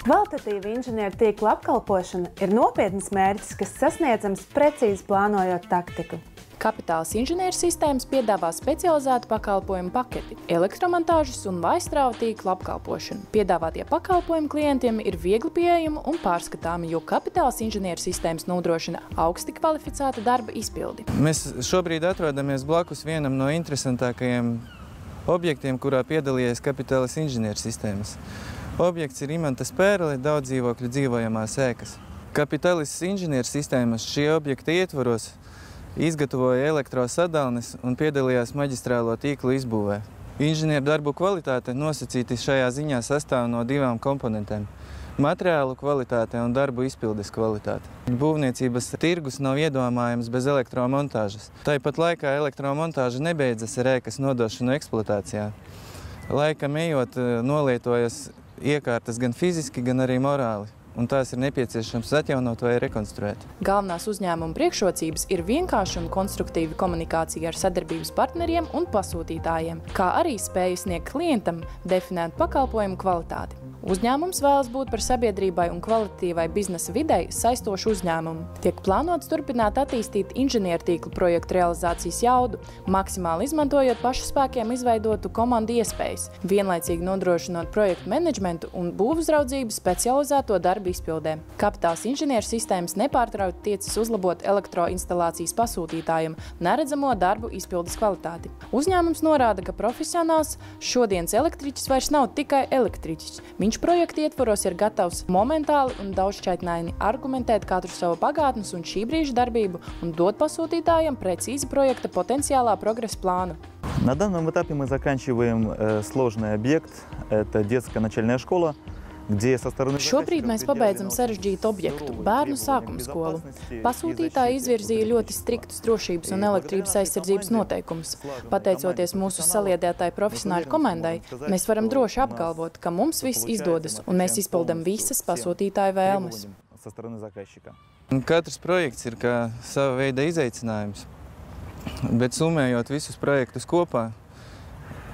Kvalitatīva inženieru tīkla apkalpošana ir nopietns mērķis, kas sasniedzams precīzi plānojot taktiku. Kapitāls inženieru sistēmas piedāvā specializētu pakalpojumu paketi, elektromontāžas un vājstrāvu tīkla apkalpošanu. Piedāvātie pakalpojumi klientiem ir viegli pieejami un pārskatāmi, jo kapitāls inženieru sistēmas nodrošina augsti kvalificēta darba izpildi. Mēs šobrīd atrodamies blakus vienam no interesantākajiem objektiem, kurā piedalījies kapitālas inženieru sistēmas. Objekts ir Imantas Pērle, daudz dzīvokļu dzīvojamās ēkas. Kapitālas inženieru sistēmas šī objekta ietvaros izgatavoja elektrosadalnes un piedalījās maģistrālo tīklu izbūvē. Inženieru darbu kvalitāte nosacīti šajā ziņā sastāv no divām komponentēm – materiālu kvalitāte un darbu izpildes kvalitāte. Būvniecības tirgus nav iedomājams bez elektromontāžas. Tāpat laikā elektromontāža nebeidzas ar ēkas nodošanu eksploatācijā. Laikam ejot nolietojas iekārtas gan fiziski, gan arī morāli, un tās ir nepieciešams atjaunot vai rekonstruēt. Galvenās uzņēmuma priekšrocības ir vienkārša un konstruktīva komunikācija ar sadarbības partneriem un pasūtītājiem, kā arī spēja sniegt klientam definēt pakalpojumu kvalitāti. Uzņēmums vēlas būt par sabiedrībai un kvalitatīvai biznesa videi saistošu uzņēmumu. Tiek plānots turpināt attīstīt inženiertīklu projektu realizācijas jaudu, maksimāli izmantojot pašu spēkiem izveidotu komandu iespējas, vienlaicīgi nodrošinot projektu menedžmentu un būvuzraudzību specializēto darbu izpildē. Kapitāls inženieru sistēmas nepārtraukti tiecas uzlabot elektroinstalācijas pasūtītājiem neredzamo darbu izpildes kvalitāti. Uzņēmums norāda, ka profesionāls šodienas elektriķis vairs nav tikai elektriķis. Viņš projekta ietvaros ir gatavs momentāli un daudzšķaitnaini argumentēt katru savu pagātnes un šī brīža darbību un dot pasūtītājiem precīzi projekta potenciālā progresa plānu. На данном этапе мы заканчиваем сложный объект. Это детская начальная школа. Šobrīd mēs pabeidzam sarežģītu objektu – bērnu sākuma skolu. Pasūtītāji izvirzīja ļoti striktus drošības un elektrības aizsardzības noteikumus. Pateicoties mūsu saliedētāju profesionāļu komandai, mēs varam droši apgalvot, ka mums viss izdodas un mēs izpildam visas pasūtītāju vēlmes. Katrs projekts ir kā sava veida izaicinājums, bet summējot visus projektus kopā,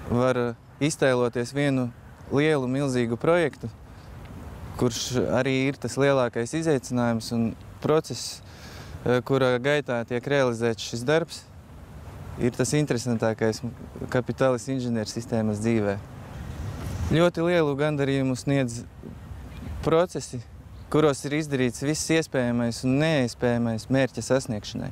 var iztēloties vienu lielu, milzīgu projektu, kurš arī ir tas lielākais izaicinājums un process, kura gaitā tiek realizēts šis darbs, ir tas interesantākais kapitālas inženieru sistēmas dzīvē. Ļoti lielu gandarījumu sniedz procesi, kuros ir izdarīts viss iespējamais un neiespējamais mērķa sasniegšanai.